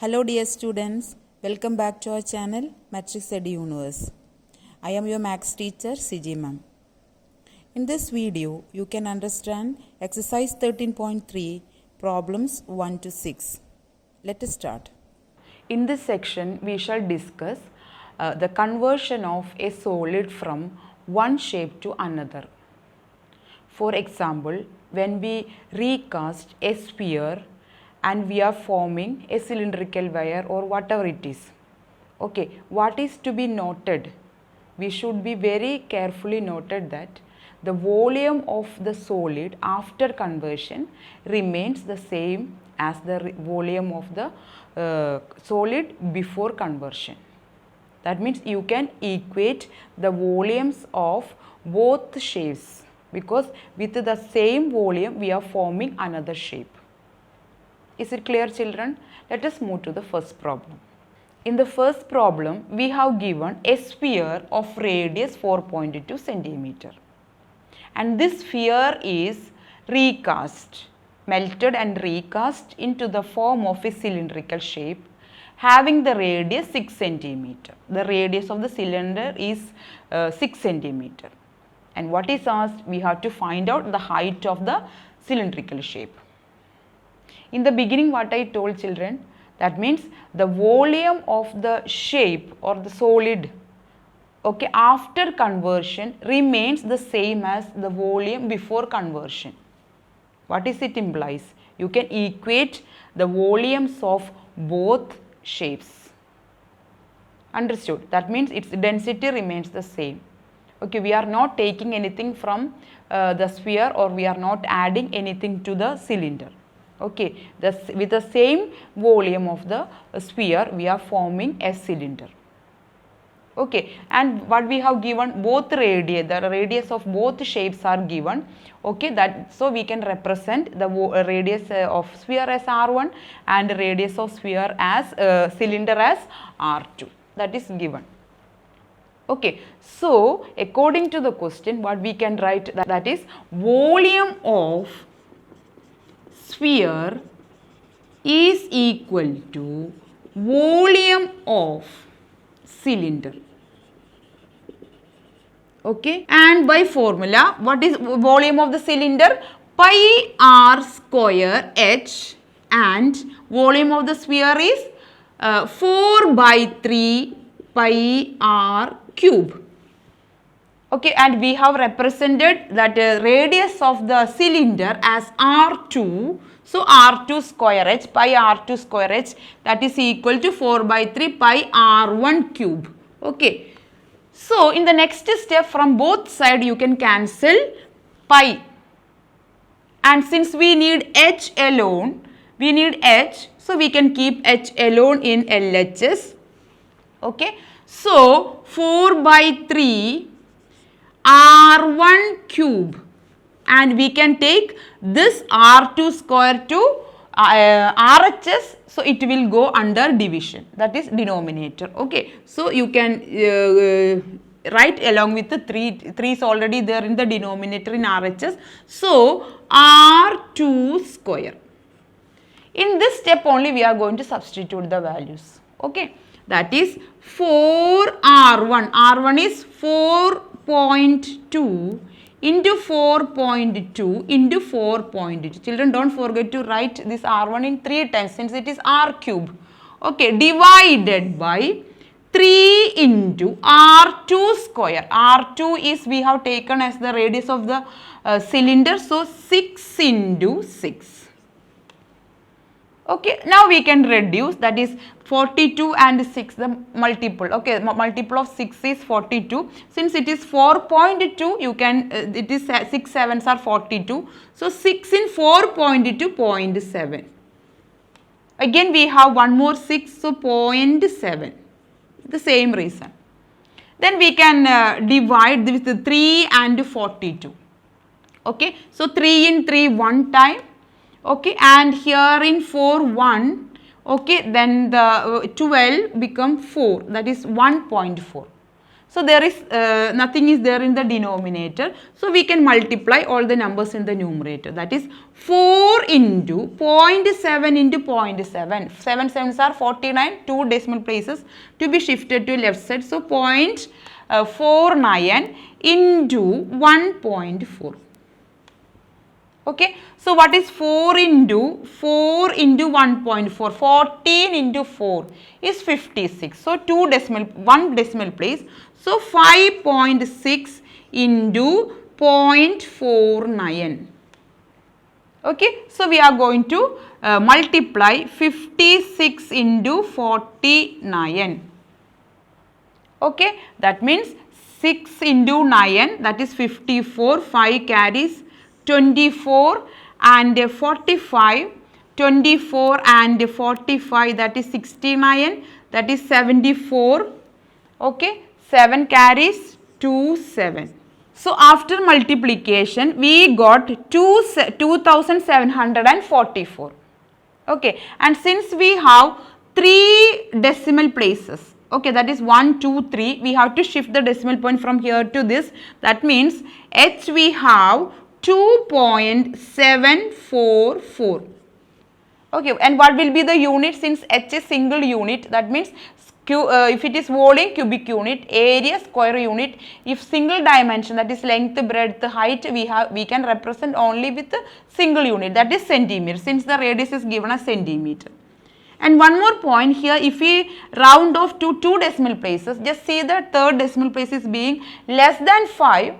Hello dear students, welcome back to our channel Matrix Edu Universe. I am your Maths teacher CG ma'am. In this video, you can understand exercise 13.3 problems 1 to 6. Let us start. In this section, we shall discuss the conversion of a solid from one shape to another. For example, when we recast a sphere and we are forming a cylindrical wire or whatever it is. Okay, what is to be noted? We should be very carefully noted that the volume of the solid after conversion remains the same as the volume of the solid before conversion. That means you can equate the volumes of both shapes because with the same volume we are forming another shape. Is it clear, children? Let us move to the first problem. In the first problem, we have given a sphere of radius 4.2 centimeter. And this sphere is recast, melted and recast into the form of a cylindrical shape having the radius 6 centimeter. The radius of the cylinder is 6 centimeter. And what is asked? We have to find out the height of the cylindrical shape. In the beginning, what I told children, that means the volume of the shape or the solid, okay, after conversion remains the same as the volume before conversion. What is it implies? You can equate the volumes of both shapes. Understood? That means its density remains the same. Okay, we are not taking anything from the sphere or we are not adding anything to the cylinder. Okay, with the same volume of the sphere, we are forming a cylinder. Okay, and what we have given, both radii, the radius of both shapes are given. Okay, that so we can represent the radius of sphere as R1 and radius of sphere as cylinder as R2. That is given. Okay, so according to the question, what we can write, that is volume of sphere is equal to volume of cylinder. Okay, and by formula, what is volume of the cylinder? Pi r square h, and volume of the sphere is 4 by 3 pi r cube. Okay, and we have represented that radius of the cylinder as R2. So, R2 square h, pi R2 square h, that is equal to 4 by 3 pi R1 cube. Okay. So, in the next step, from both sides you can cancel pi. And since we need h alone, we need h. So, we can keep h alone in LHS. Okay. So, 4 by 3 R1 cube, and we can take this R2 square to RHS, so it will go under division, that is denominator. Okay, so you can write along with the 3 is already there in the denominator in RHS. So R2 square. In this step only we are going to substitute the values. Okay, that is 4R1. R1 is 4.2 into 4.2 into 4.2. Children, don't forget to write this R1 in 3 times since it is R cube. Okay, divided by 3 into R2 square. R2 is we have taken as the radius of the cylinder. So, 6 into 6. Okay, now we can reduce, that is 42 and 6, the multiple. Okay, multiple of 6 is 42. Since it is 4.2, you can, it is 6 7s are 42. So, 6 in 4.2, 0.7. Again, we have one more 6, so 0.7. The same reason. Then we can divide with the 3 and 42. Okay, so 3 in 3 one time. Okay, and here in 4 1, okay, then the 12 become 4, that is 1.4. So there is nothing is there in the denominator. So we can multiply all the numbers in the numerator. That is 4 into 0.7 into 0.7. 7 sevens are 49, 2 decimal places to be shifted to left side. So 0.49 into 1.4. Okay, so what is 4 into 1.4? 14 into 4 is 56. So 1 decimal place. So 5.6 into 0.49. Okay, so we are going to multiply 56 into 49. Okay, that means 6 into 9, that is 54, 5 carries 24 and 45, 24 and 45, that is 69, that is 74. Okay, 7 carries 2, 7. So after multiplication we got 2744. Okay, and since we have 3 decimal places, okay, that is 1, 2, 3, we have to shift the decimal point from here to this. That means H we have 2.744. Okay, and what will be the unit since H is single unit? That means if it is volume, cubic unit, area, square unit. If single dimension, that is length, breadth, height, we can represent only with the single unit, that is centimeter, since the radius is given as centimeter. And one more point here, if we round off to 2 decimal places, just see the third decimal place is being less than 5.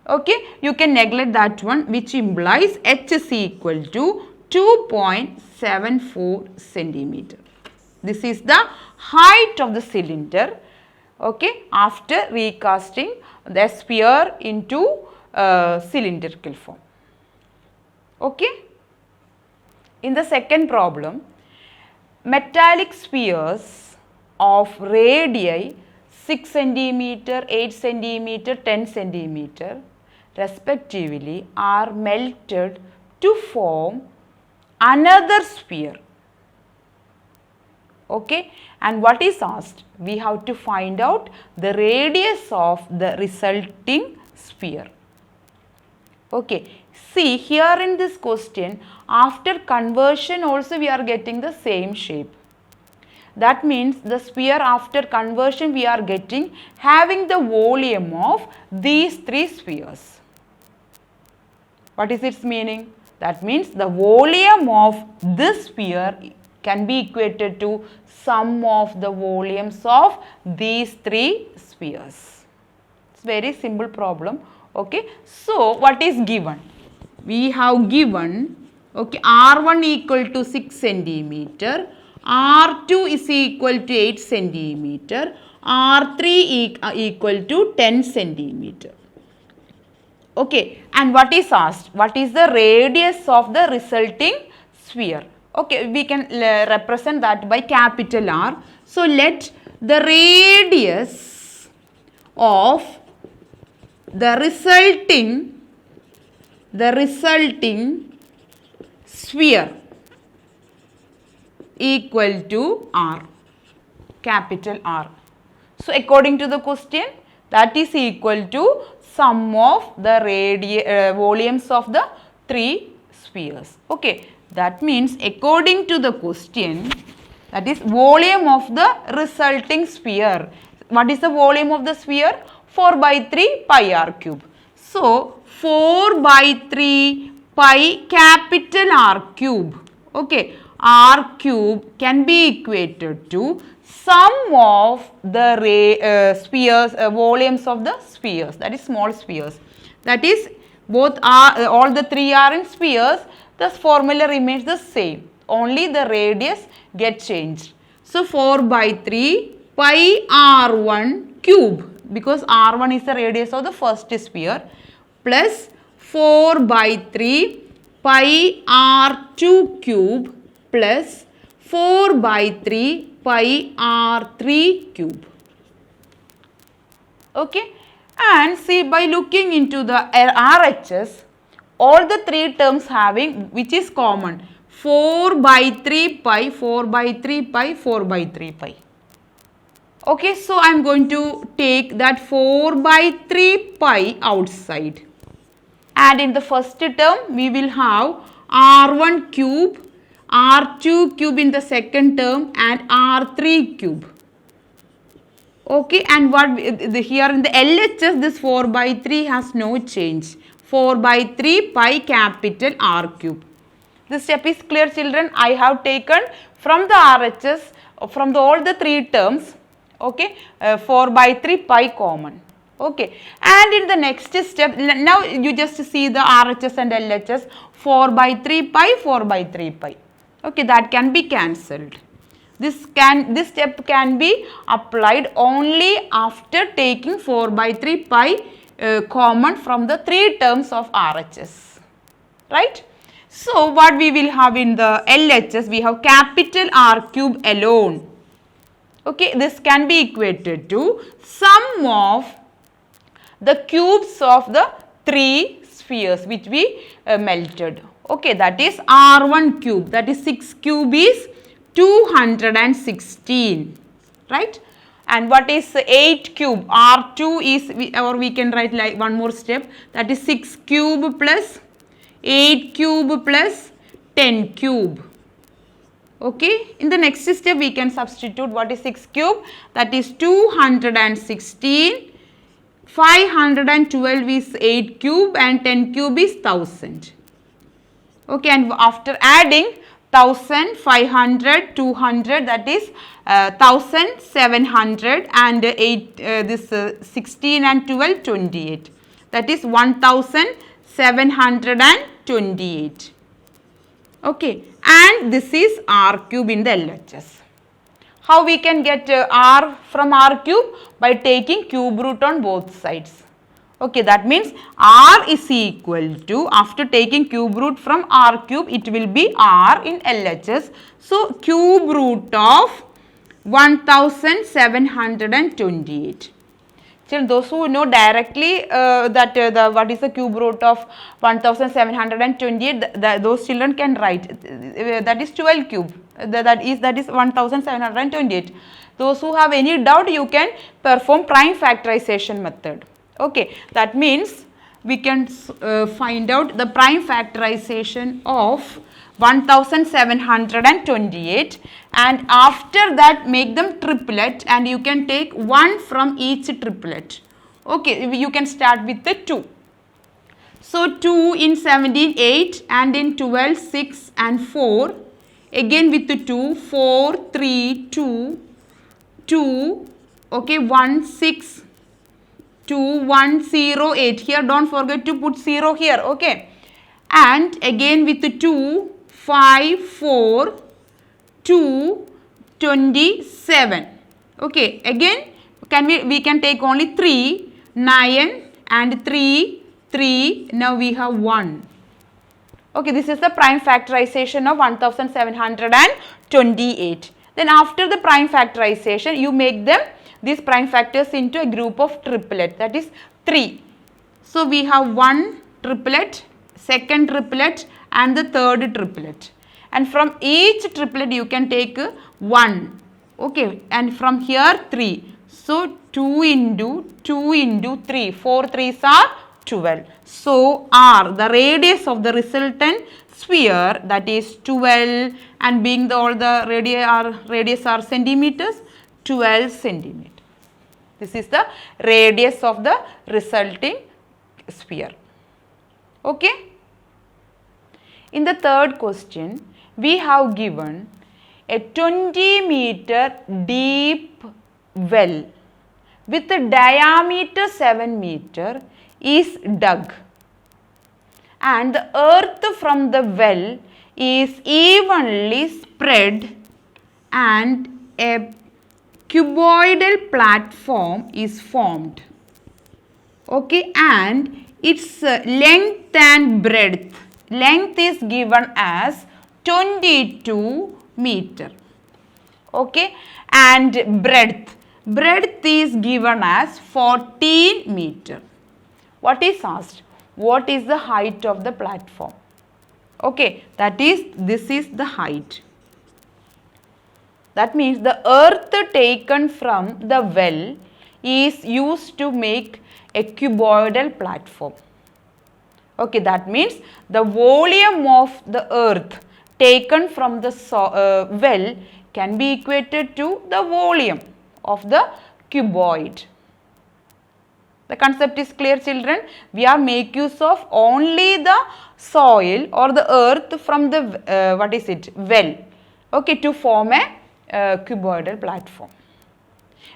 Okay, you can neglect that one, which implies H is equal to 2.74 centimeter. This is the height of the cylinder, okay, after recasting the sphere into cylindrical form. Okay. In the second problem, metallic spheres of radii 6 centimeter, 8 centimeter, 10 centimeter respectively are melted to form another sphere. Okay, and what is asked? We have to find out the radius of the resulting sphere. Okay, see here in this question, after conversion also we are getting the same shape. That means the sphere after conversion we are getting having the volume of these 3 spheres. What is its meaning? That means the volume of this sphere can be equated to sum of the volumes of these 3 spheres. It's very simple problem. Okay, so what is given? We have given, okay, R1 equal to 6 centimeter, R2 is equal to 8 centimeter, R3 equal to 10 centimeter. Okay, and what is asked? What is the radius of the resulting sphere? Okay, we can represent that by capital R. So let the radius of the resulting sphere equal to R, capital R. So according to the question, that is equal to sum of the volumes of the 3 spheres. Okay, that means according to the question, that is volume of the resulting sphere. What is the volume of the sphere? 4 by 3 pi r cube. So 4 by 3 pi capital R cube. Okay, R cube can be equated to sum of the spheres, volumes of the spheres, that is small spheres. That is both are all the 3 are in spheres. The formula remains the same, only the radius gets changed. So 4 by 3 pi r1 cube, because r1 is the radius of the first sphere, plus 4 by 3 pi r2 cube plus 4 by 3 pi r3 cube. Okay, and see, by looking into the RHS, all the 3 terms having which is common, 4 by 3 pi, 4 by 3 pi, 4 by 3 pi. Okay, so I am going to take that 4 by 3 pi outside. And in the first term, we will have R1 cube, R2 cube in the second term and R3 cube. Okay, and what here in the LHS, this 4 by 3 has no change. 4 by 3 pi capital R cube. This step is clear, children. I have taken from the RHS, from all the 3 terms, okay, 4 by 3 pi common. Okay, and in the next step, now you just see the RHS and LHS, 4 by 3 pi, 4 by 3 pi. Okay, that can be cancelled. This step can be applied only after taking 4 by 3 pi common from the 3 terms of RHS, right? So, what we will have in the LHS, we have capital R cube alone. Okay, this can be equated to sum of the cubes of the 3 spheres which we melted. Okay, that is R1 cube, that is 6 cube is 216, right? And what is 8 cube? R2 is, or we can write like one more step, that is 6 cube plus 8 cube plus 10 cube. Okay, in the next step we can substitute what is 6 cube, that is 216, 512 is 8 cube and 10 cube is 1000. Okay, and after adding 1000, 500, 200, that is 1700 and 16 and 12, 28. That is 1728. Okay, and this is R cube in the LHS. How we can get R from R cube? By taking cube root on both sides. Okay, that means R is equal to, after taking cube root from R cube, it will be R in LHS. So, cube root of 1728. Children, those who know directly what is the cube root of 1728, those children can write, that is 12 cube, that is 1728. Those who have any doubt, you can perform prime factorization method. Okay, that means we can find out the prime factorization of 1728, and after that make them triplet, and you can take one from each triplet. Okay, you can start with the 2. So 2 in 17, 8, and in 12, 6 and 4. Again with the 2, 4, 3, 2, 2, okay, 1, 6, 2, 1, 0, 8. Here don't forget to put 0 here, okay. And again with the 2, 5, 4, 2, 27. Okay, again we can take only 3, 9 and 3, 3. Now we have 1. Okay, this is the prime factorization of 1728. Then after the prime factorization, you make them, these prime factors, into a group of triplet, that is 3. So we have one triplet, second triplet and the third triplet. And from each triplet you can take 1. Okay, and from here 3. So 2 into 2 into 3. 4 3s are 12. So R, the radius of the resultant sphere, that is 12, and being all the radius are centimeters, 12 centimeters. This is the radius of the resulting sphere. Okay. In the third question, we have given a 20 meter deep well with a diameter 7 meter is dug, and the earth from the well is evenly spread and a cuboidal platform is formed. Okay, and its length and breadth. Length is given as 22 meter. Okay, and breadth. Breadth is given as 14 meter. What is asked? What is the height of the platform? Okay, that is, this is the height. That means the earth taken from the well is used to make a cuboidal platform. Okay, that means the volume of the earth taken from the well can be equated to the volume of the cuboid. The concept is clear, children. We are make use of only the soil or the earth from the well, okay, to form a cuboidal platform.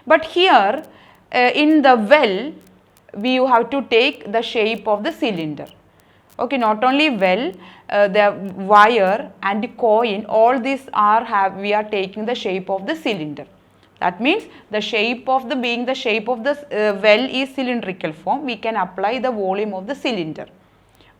But here in the well, we have to take the shape of the cylinder. Okay, not only well, the wire and the coin, all these we are taking the shape of the cylinder. That means the shape of the well is cylindrical form. We can apply the volume of the cylinder.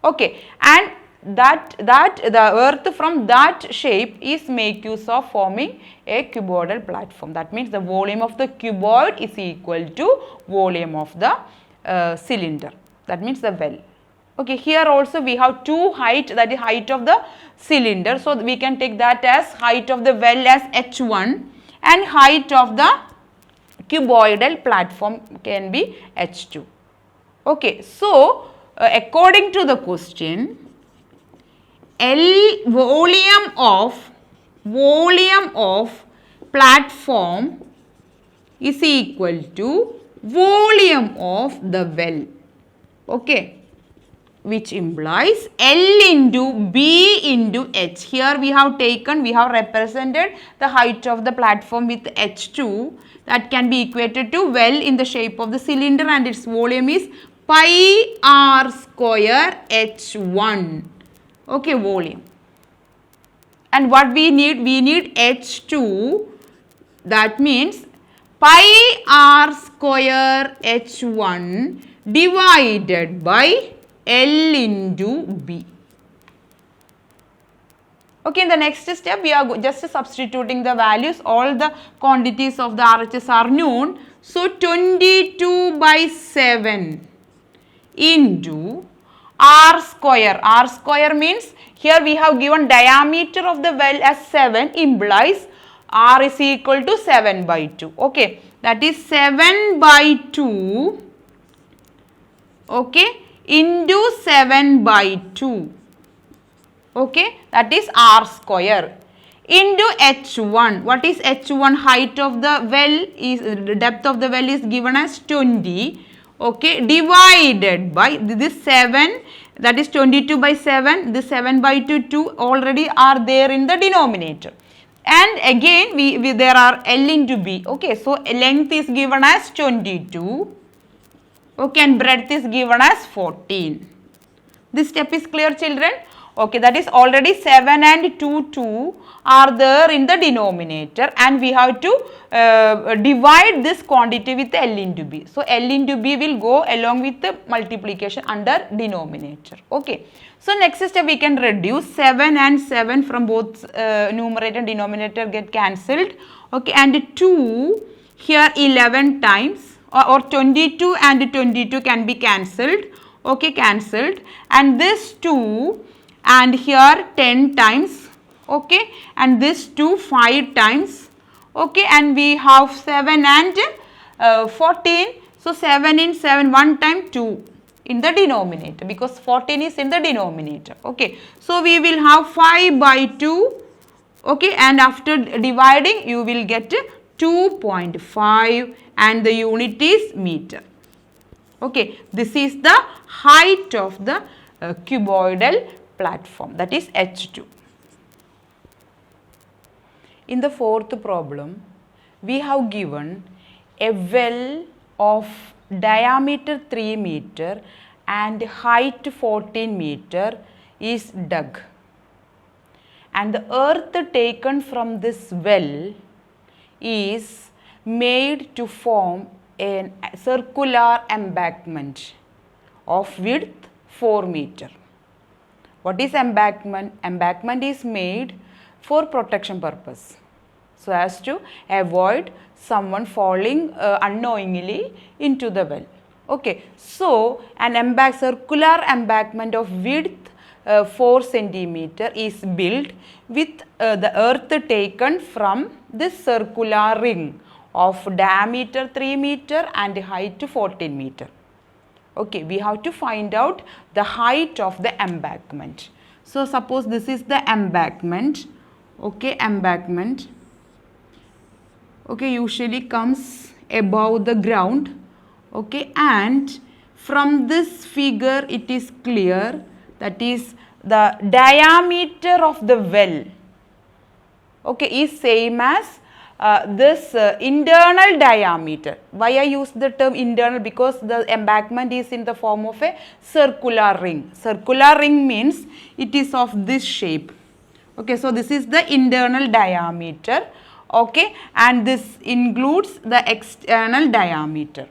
Okay, and the earth from that shape is make use of forming a cuboidal platform. That means the volume of the cuboid is equal to volume of the cylinder. That means the well. Okay, here also we have two height, that is height of the cylinder. So we can take that as height of the well as h1 and height of the cuboidal platform can be h2. Okay, so according to the question, volume of platform is equal to volume of the well. Okay, which implies L into B into H. Here we have represented the height of the platform with H2, that can be equated to well in the shape of the cylinder, and its volume is pi r square H1. Okay, volume. And what we need H2, that means pi r square H1 divided by L into B. Okay, in the next step we are just substituting the values. All the quantities of the RHS are known. So 22 by 7 into R square. R square means here we have given diameter of the well as 7, implies R is equal to 7 by 2. Okay, that is 7 by 2. Okay, into 7 by 2. Okay, that is R square into H1. What is H1? Height of the well is, depth of the well is given as 20. Okay, divided by this 7, that is 22 by 7. This 7 by 2 already are there in the denominator. And again there are L into B. Okay, so length is given as 22. Okay, and breadth is given as 14. This step is clear, children? Okay, that is already 7 and 2 are there in the denominator, and we have to divide this quantity with L into B. So L into B will go along with the multiplication under denominator. Okay, so next step we can reduce 7 and 7 from both numerator and denominator get cancelled. Okay, and 2 here 11 times. Or 22 and 22 can be cancelled. Okay, cancelled, and this 2 and here 10 times. Okay, and this 2 5 times. Okay, and we have 7 and 14. So 7 in 7, 1 time 2 in the denominator, because 14 is in the denominator. Okay, so we will have 5 by 2. Okay, and after dividing you will get 2.5 and the unit is meter. Okay, this is the height of the cuboidal platform, that is H2. In the fourth problem, we have given a well of diameter 3 meter and height 14 meter is dug, and the earth taken from this well is made to form a circular embankment of width 4 meter. What is embankment? Embankment is made for protection purpose, so as to avoid someone falling unknowingly into the well. Okay, so an circular embankment of width 4 centimeter is built with the earth taken from this circular ring of diameter 3 meter and height 14 meter. Okay, we have to find out the height of the embankment. So suppose this is the embankment. Okay, embankment. Okay, usually comes above the ground. Okay, and from this figure it is clear that is the diameter of the well, okay, is same as this internal diameter. Why I use the term internal? Because the embankment is in the form of a circular ring. Circular ring means it is of this shape. Okay, so this is the internal diameter. Okay, and this includes the external diameter.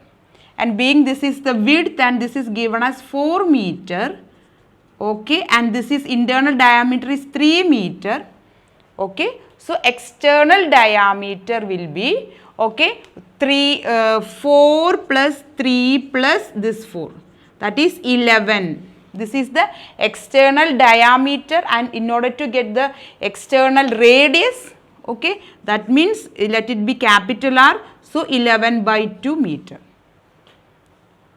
And being this is the width and this is given as 4 meter. Okay, and this is internal diameter is 3 meter. Okay, so external diameter will be, okay, 4 plus 3 plus this 4, that is 11. This is the external diameter, and in order to get the external radius, okay, that means let it be capital R, so 11 by 2 meter.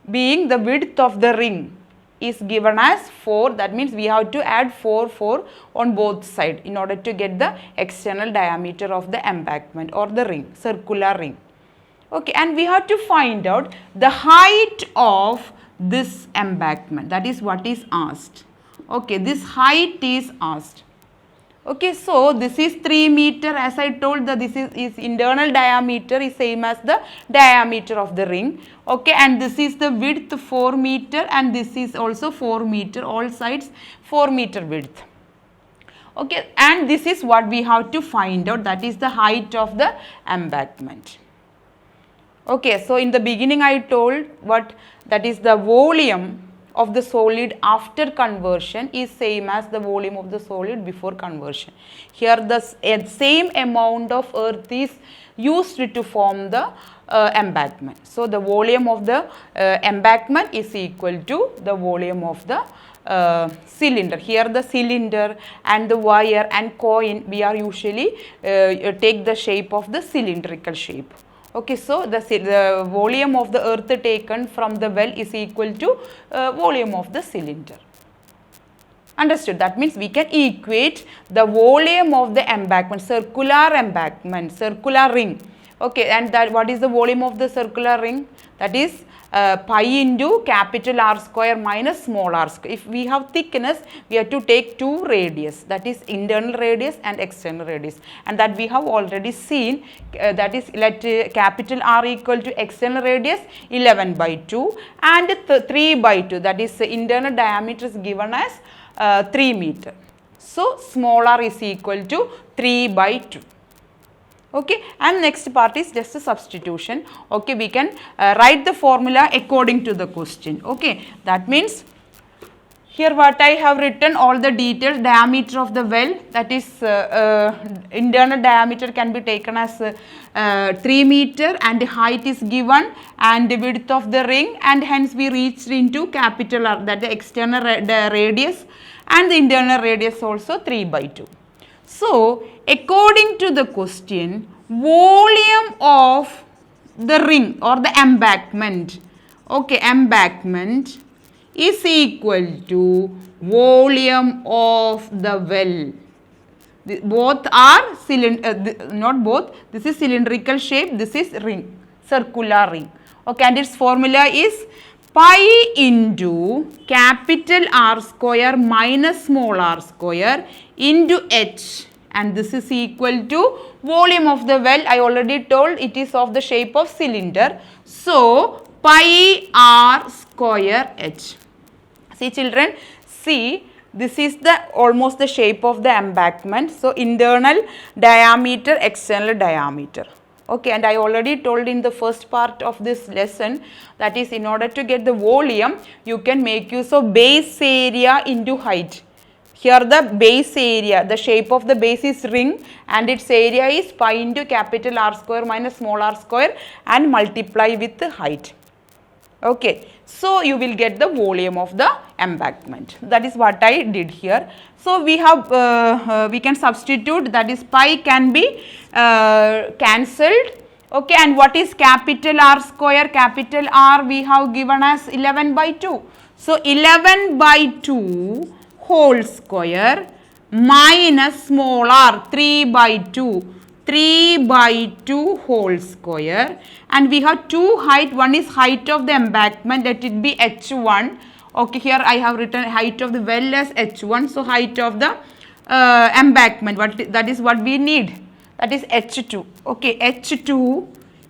Being the width of the ring is given as 4, that means we have to add 4 on both sides in order to get the external diameter of the embankment or the ring, circular ring. Okay, and we have to find out the height of this embankment, that is what is asked. Okay, this height is asked. Okay, so this is 3 meter, as I told that this is internal diameter is same as the diameter of the ring. Okay, and this is the width 4 meter and this is also 4 meter, all sides 4 meter width. Okay, and this is what we have to find out, that is the height of the embankment. Okay, so in the beginning I told what, that is the volume of the solid after conversion is same as the volume of the solid before conversion. Here the same amount of earth is used to form the embankment. So the volume of the embankment is equal to the volume of the cylinder. Here the cylinder and the wire and coin, we are usually take the shape of the cylindrical shape. Okay, so the volume of the earth taken from the well is equal to volume of the cylinder. Understood? That means we can equate the volume of the embankment, circular ring. Okay, and that what is the volume of the circular ring? That is pi into capital R square minus small r square. If we have thickness, we have to take two radius, that is internal radius and external radius, and that we have already seen, that is let capital R equal to external radius 11 by 2 and 3 by 2, that is internal diameter is given as 3 meter. So small r is equal to 3 by 2. Okay, and next part is just a substitution. Okay, we can write the formula according to the question. Okay, that means here what I have written all the details, diameter of the well, that is internal diameter can be taken as 3 meter and height is given and the width of the ring, and hence we reached into capital R, that the external radius and the internal radius also 3 by 2. So, according to the question, volume of the ring or the embankment, okay, embankment is equal to volume of the well. Both are not both, this is cylindrical shape, this is ring, circular ring. Okay, and its formula is pi into capital R square minus small r square into h, and this is equal to volume of the well. I already told it is of the shape of cylinder. So, pi r square h. See children, see this is the almost the shape of the embankment. So, internal diameter, external diameter. Okay, and I already told in the first part of this lesson, that is in order to get the volume, you can make use of base area into height. Here the base area, the shape of the base is ring and its area is pi into capital R square minus small r square and multiply with the height. Okay, so you will get the volume of the embankment. That is what I did here. So we have we can substitute, that is pi can be cancelled. Okay, and what is capital R square? Capital R we have given as 11 by 2. So 11 by 2 whole square minus small r 3 by 2. 3 by 2 whole square, and we have two height. One is height of the embankment, let it be h1. Okay, here I have written height of the well as h1. So height of the embankment, that is what we need, that is h2. Okay, h2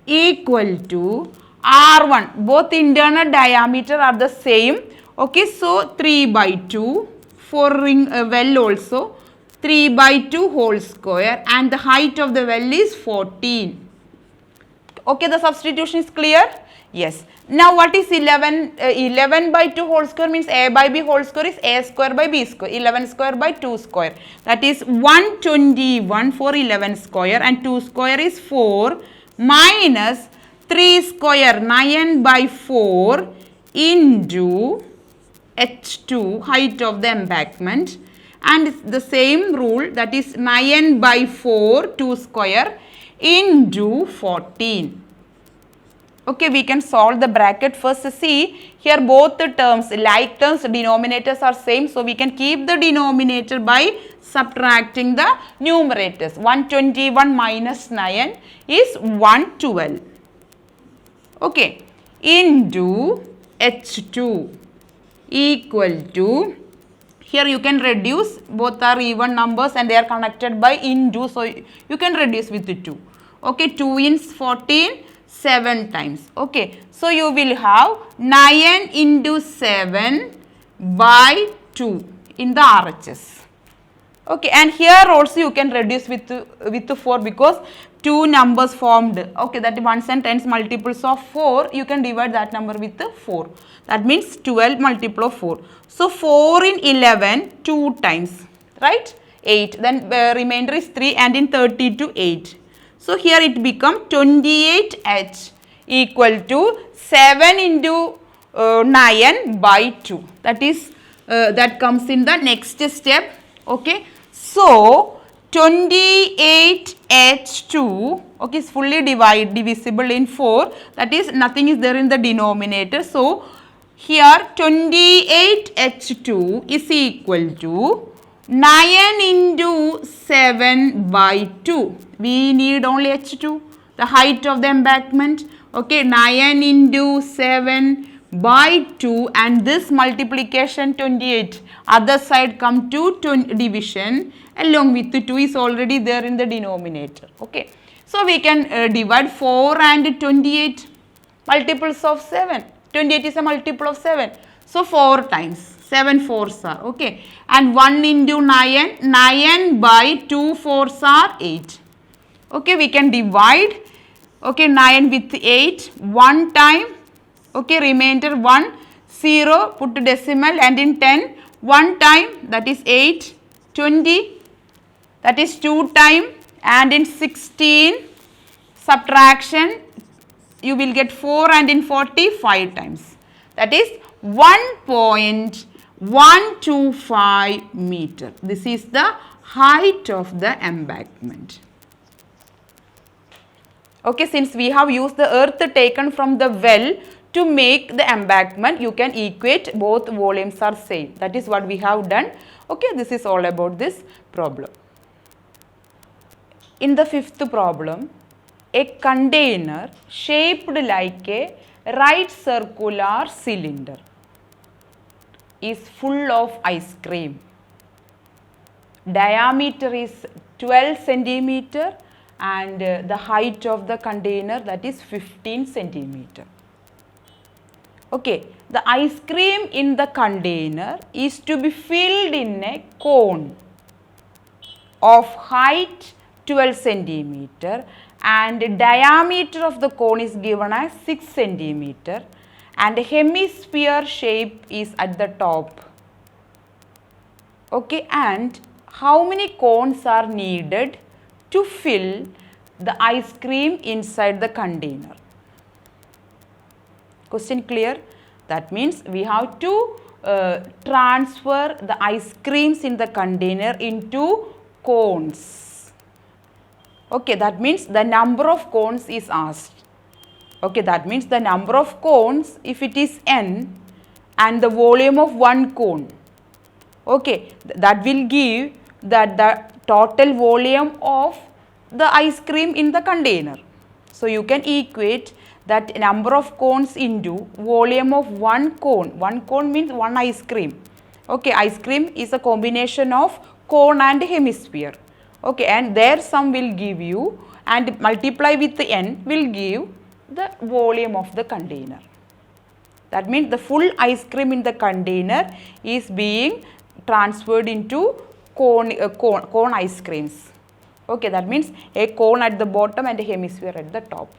equal to r1. Both internal diameter are the same. Okay, so 3 by 2 for ring well also. 3 by 2 whole square, and the height of the well is 14. Okay, the substitution is clear? Yes. Now what is 11? 11 by 2 whole square means a by b whole square is a square by b square. 11 square by 2 square. That is 121 for 11 square, and 2 square is 4 minus 3 square 9 by 4 into h2 height of the embankment, and the same rule, that is 9 by 4 2 square into 14. Okay, we can solve the bracket first. See here both the terms, like terms, denominators are same, so we can keep the denominator by subtracting the numerators. 121 minus 9 is 112. Okay, into h2 equal to, here you can reduce, both are even numbers and they are connected by into, so you can reduce with the 2. Okay, 2 in 14, 7 times. Okay, so you will have 9 into 7 by 2 in the RHS. Okay, and here also you can reduce with 4 because 2 numbers formed. Okay, that 1s and 10s multiples of 4, you can divide that number with 4. That means 12 multiple of 4. So 4 in 11, 2 times, right? 8. Then remainder is 3, and in 32, 8. So here it become 28h equal to 7 into 9 by 2. That is, that comes in the next step. Okay. So 28h2, okay, is fully divisible in 4. That is, nothing is there in the denominator. So here 28h2 is equal to 9 into 7 by 2. We need only h2, the height of the embankment. Okay, 9 into 7 by 2, and this multiplication 28. Other side come to division along with the 2 is already there in the denominator. Okay, so we can divide 4 and 28, multiples of 7. 28 is a multiple of 7. So 4 times, 7 4s are, okay, and 1 into 9, 9 by 2 4s are 8. Okay, we can divide, okay, 9 with 8, 1 time, okay, remainder 1, 0, put decimal, and in 10, 1 time, that is 8, 20, that is 2 time, and in 16, subtraction, you will get 4, and in 40, 5 times. That is 1.125 meter. This is the height of the embankment. Okay, since we have used the earth taken from the well to make the embankment, you can equate both volumes are same. That is what we have done. Okay, this is all about this problem. In the fifth problem, a container shaped like a right circular cylinder is full of ice cream. Diameter is 12 centimeter and the height of the container, that is 15 centimeter. Okay, the ice cream in the container is to be filled in a cone of height 12 centimeter and diameter of the cone is given as 6 centimeter and a hemisphere shape is at the top. Okay, and how many cones are needed to fill the ice cream inside the container? Question clear? That means we have to transfer the ice creams in the container into cones. Okay, that means the number of cones is asked. Okay, that means the number of cones, if it is n and the volume of one cone, okay, that will give that the total volume of the ice cream in the container. So you can equate that number of cones into volume of one cone. One cone means one ice cream. Okay, ice cream is a combination of cone and hemisphere. Okay, and their sum will give you, and multiply with the n will give the volume of the container. That means the full ice cream in the container is being transferred into cone ice creams. Okay, that means a cone at the bottom and a hemisphere at the top.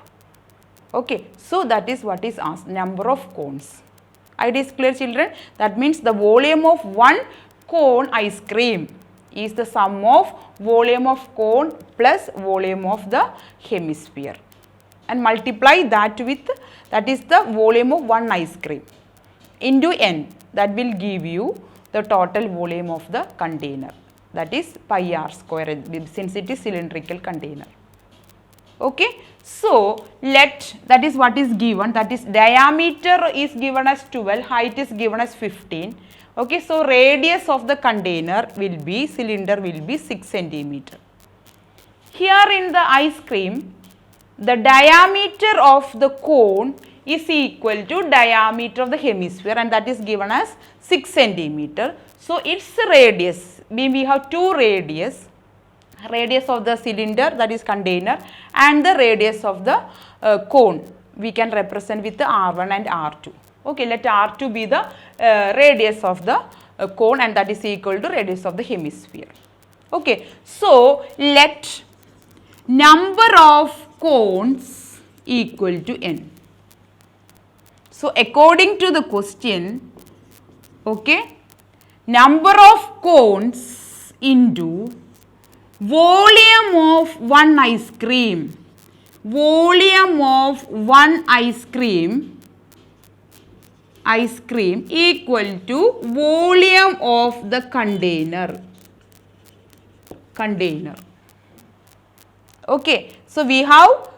Okay, so that is what is asked, number of cones. It is clear, children? That means the volume of one cone ice cream is the sum of volume of cone plus volume of the hemisphere, and multiply that with, that is the volume of one ice cream, into n. That will give you the total volume of the container, that is pi r square, since it is cylindrical container. Okay, so that is what is given, that is diameter is given as 12, height is given as 15. Okay, so radius of the container will be, cylinder will be 6 centimeter. Here in the ice cream, the diameter of the cone is equal to diameter of the hemisphere, and that is given as 6 centimeter. So its radius, we have two radius of the cylinder, that is container, and the radius of the cone we can represent with the R1 and R2. Okay, let R2 be the radius of the cone, and that is equal to radius of the hemisphere. Okay, so let number of cones equal to n. So according to the question, okay, number of cones into volume of one ice cream, volume of one ice cream equal to volume of the container. Okay, so we have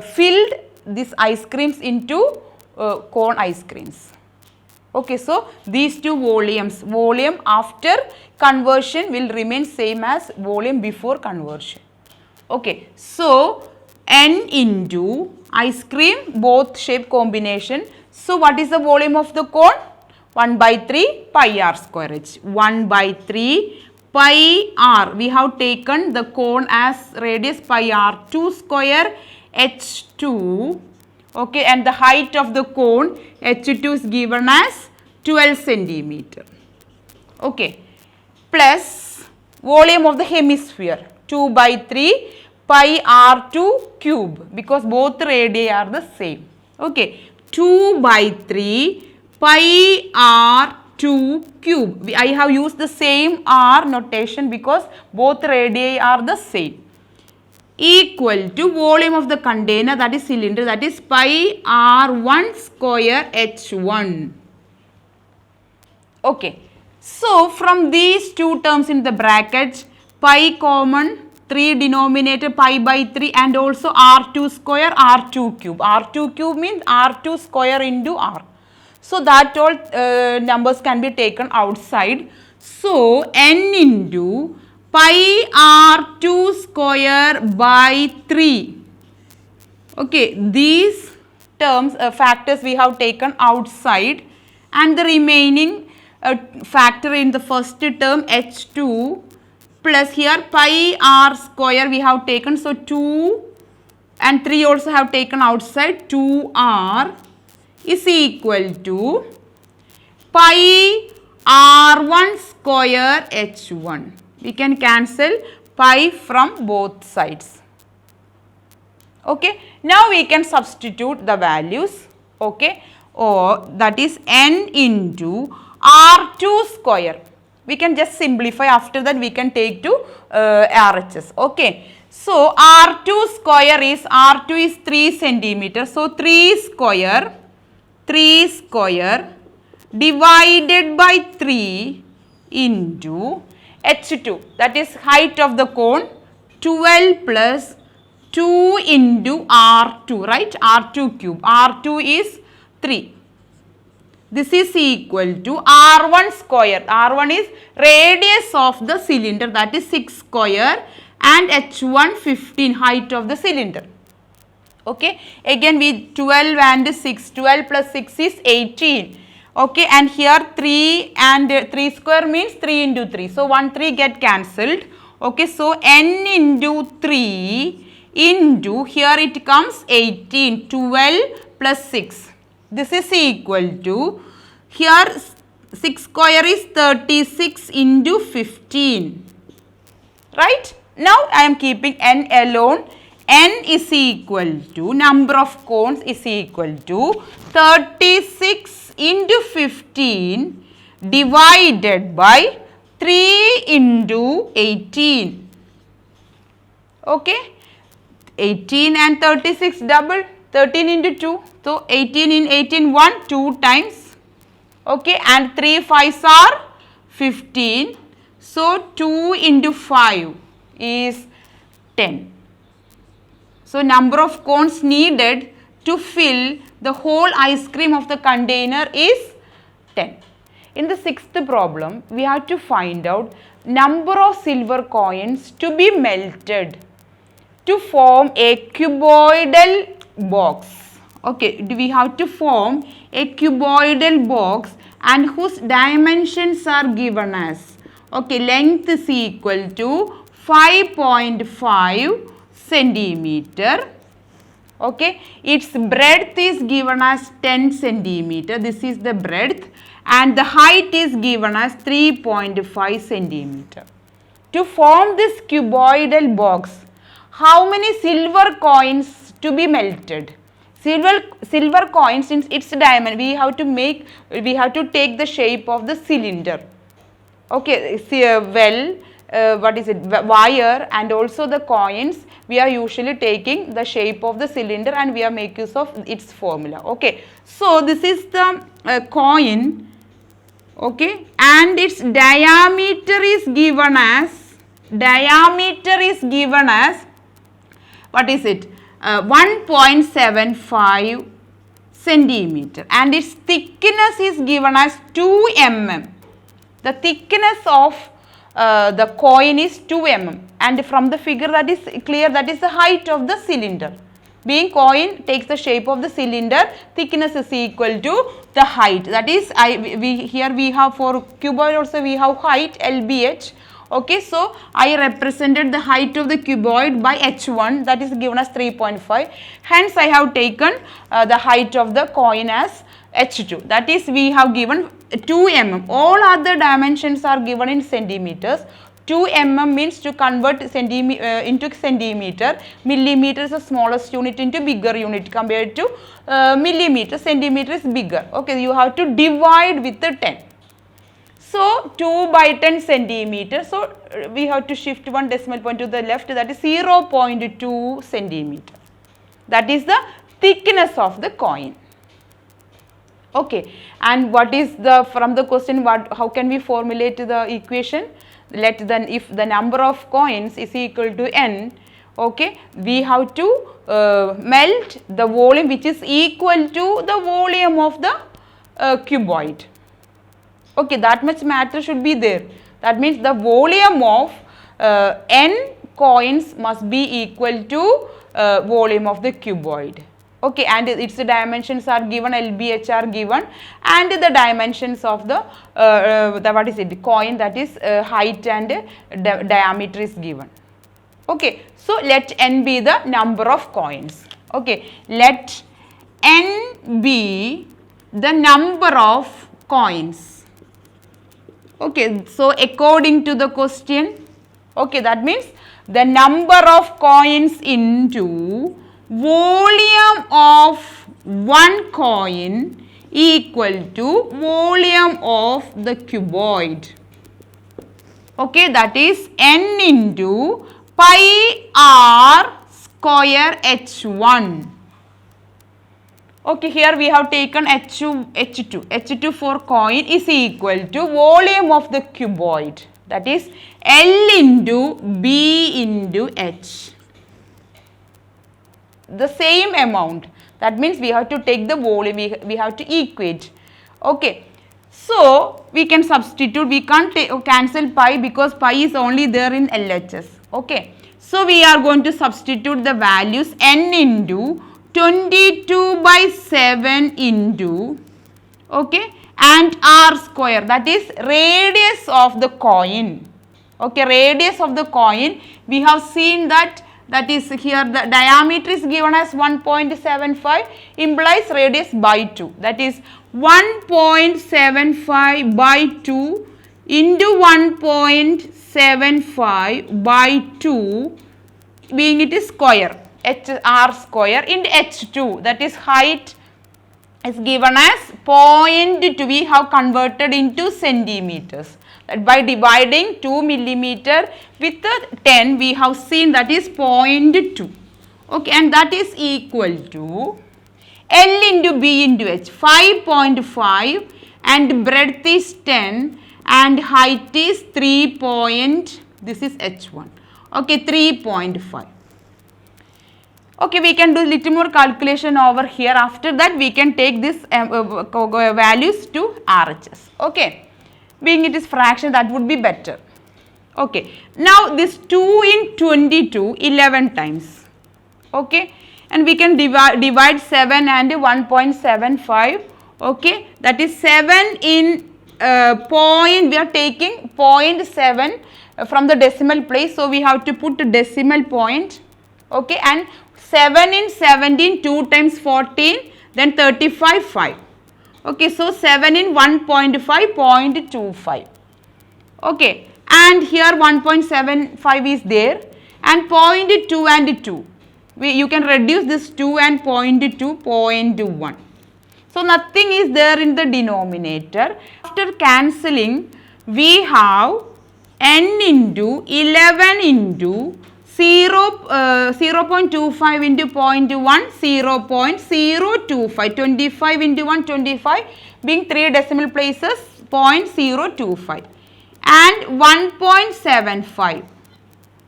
filled these ice creams into cone ice creams. Okay, so these two volumes, volume after conversion will remain same as volume before conversion. Okay, so n into ice cream, both shape combination. So what is the volume of the cone? 1 by 3 pi r square h. 1 by 3 pi r. We have taken the cone as radius pi r2 square h2. Okay, and the height of the cone h2 is given as 12 centimeter. Okay, plus volume of the hemisphere 2 by 3 pi r2 cube, because both radii are the same. Okay, 2 by 3 pi r2 cube. I have used the same r notation because both radii are the same, equal to volume of the container, that is cylinder, that is pi r1 square h1. Okay, so from these two terms in the bracket, pi common, 3 denominator pi by 3, and also r2 square, r2 cube. R2 cube means r2 square into r. So that all numbers can be taken outside. So n into pi r2 square by 3. Okay, these terms, factors we have taken outside, and the remaining factor in the first term h2 plus here pi r square we have taken, so 2 and 3 also have taken outside, 2r is equal to pi r1 square h1. We can cancel pi from both sides. Okay, now we can substitute the values. Okay, or that is n into r2 square. We can just simplify, after that we can take to RHS. Okay, so r2 square is, r2 is 3 centimeter, so 3 square 3 square divided by 3 into h2, that is height of the cone, 12 plus 2 into r2, right? r2 cube. r2 is 3. This is equal to r1 square. r1 is radius of the cylinder, that is 6 square, and h1 15, height of the cylinder. Okay, again we 12 and 6, 12 plus 6 is 18. Okay, and here 3 and 3 square means 3 into 3. So 1 3 get cancelled. Okay, so n into 3 into, here it comes 18, 12 plus 6. This is equal to, here 6 square is 36 into 15. Right? Now I am keeping n alone. N is equal to, number of cones is equal to 36 into 15 divided by 3 into 18. Okay? 18 and 36 double, 13 into 2. So 18 in 18, 1, 2 times. Okay, and 3 5s are 15. So 2 into 5 is 10. So number of cones needed to fill the whole ice cream of the container is 10. In the sixth problem, we have to find out number of silver coins to be melted to form a cuboidal box. Okay, we have to form a cuboidal box and whose dimensions are given as, okay, length is equal to 5.5 centimeter. Okay, its breadth is given as 10 centimeter. This is the breadth, and the height is given as 3.5 centimeter. To form this cuboidal box, how many silver coins to be melted? Silver coins, since its diameter, we have to take the shape of the cylinder. Okay, see, wire and also the coins, we are usually taking the shape of the cylinder and we are making use of its formula. Okay, so this is the coin, okay, and its diameter is given as, what is it, 1.75 centimeter, and its thickness is given as 2 mm. The thickness of the coin is 2 mm, and from the figure that is clear, that is the height of the cylinder. Being coin takes the shape of the cylinder, thickness is equal to the height. That is, here we have for cuboid also we have height LBH. Okay, so I represented the height of the cuboid by h1, that is given as 3.5. Hence, I have taken the height of the coin as h2. That is, we have given 2 mm. All other dimensions are given in centimeters. 2 mm means to convert into centimeter. Millimeter is the smallest unit into bigger unit compared to millimeter. Centimeter is bigger. Okay, you have to divide with the 10. So 2 by 10 centimeter. So we have to shift one decimal point to the left. That is 0.2 centimeter. That is the thickness of the coin. Okay, and what is the, from the question, how can we formulate the equation? Let then, if the number of coins is equal to n, okay, we have to melt the volume which is equal to the volume of the cuboid. Okay, that much matter should be there. That means the volume of n coins must be equal to volume of the cuboid. Okay, and its dimensions are given, LBH are given, and the dimensions of the what is it, coin, that is height and diameter is given. Okay, so let n be the number of coins. Okay, let n be the number of coins. Okay, so according to the question, okay, that means the number of coins into volume of one coin equal to volume of the cuboid. Okay, that is n into pi r square h1. Okay, here we have taken H2. H2 for coin is equal to volume of the cuboid, that is L into B into H. The same amount. That means we have to take the volume, we have to equate. Okay. So, we can substitute, we can't cancel pi because pi is only there in LHS. Okay. So, we are going to substitute the values n into 22 by 7 into, okay, and r square, that is radius of the coin. Okay, radius of the coin, we have seen that is here the diameter is given as 1.75, implies radius by 2, that is 1.75 by 2 into 1.75 by 2 being it is square, r square into h2, that is height is given as 0.2, we have converted into centimeters. That by dividing 2 millimeter with 10 we have seen that is 0.2. Okay, and that is equal to L into B into H, 5.5 and breadth is 10 and height is 3 point, this is H1, okay, 3.5. Okay, we can do little more calculation over here. After that we can take this values to RHS. Okay, being it is fraction, that would be better. Okay, now this 2 in 22, 11 times. Okay, and we can divide 7 and 1.75. Okay, that is 7 in point, we are taking 0.7 from the decimal place. So, we have to put a decimal point. Okay, and 7 in 17, 2 times 14, then 35, 5. Okay, so 7 in 1.5, 0.25. Okay, and here 1.75 is there and 0.2 and 2. You can reduce this 2 and 0.2, 0.1. So, nothing is there in the denominator. After cancelling, we have n into 11 into 0.25 into 0.1, 0.025, 25 into 1, 25 being 3 decimal places, 0.025 and 1.75.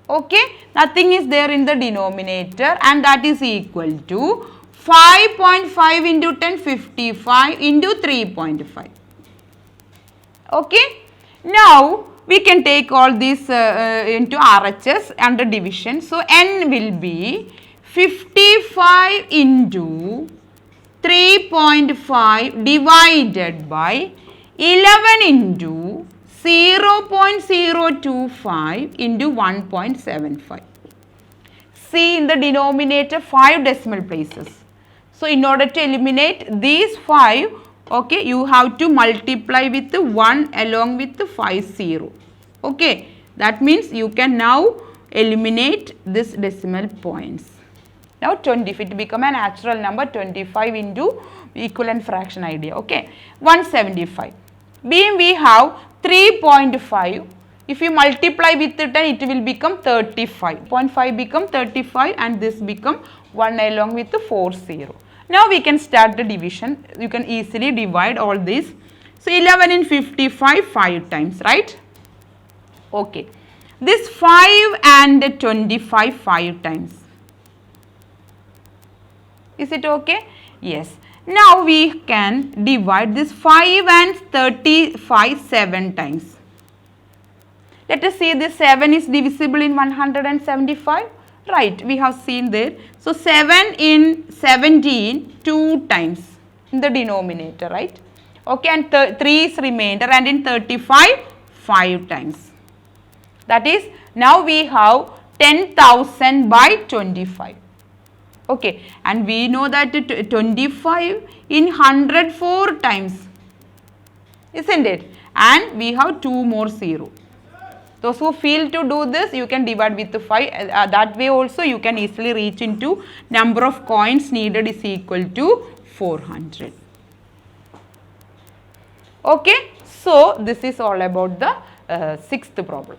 Okay, nothing is there in the denominator and that is equal to 5.5 into 10, 55 into 3.5. Okay, now we can take all these into RHS under division. So, n will be 55 into 3.5 divided by 11 into 0.025 into 1.75. See, in the denominator 5 decimal places. So, in order to eliminate these 5, okay, you have to multiply with the 1 along with the 5 0. Okay, that means you can now eliminate this decimal points. Now 20, if it become a natural number, 25 into equivalent fraction idea. Okay, 175. Being we have 3.5. If you multiply with the 10, it will become 35. 0.5 become 35 and this become 1 along with the 4 0. Now we can start the division. You can easily divide all these. So 11 in 55, 5 times, right? Okay. This 5 and 25, 5 times. Is it okay? Yes. Now we can divide this 5 and 35, 7 times. Let us see this 7 is divisible in 175. Right, we have seen there. So, 7 in 17, 2 times in the denominator, right? Okay, and 3 is remainder and in 35, 5 times. That is, now we have 10,000 by 25. Okay, and we know that 25 in 104 times, isn't it? And we have 2 more 0. Those who feel to do this, you can divide with the 5. That way also you can easily reach into number of coins needed is equal to 400. Okay, so this is all about the 6th problem.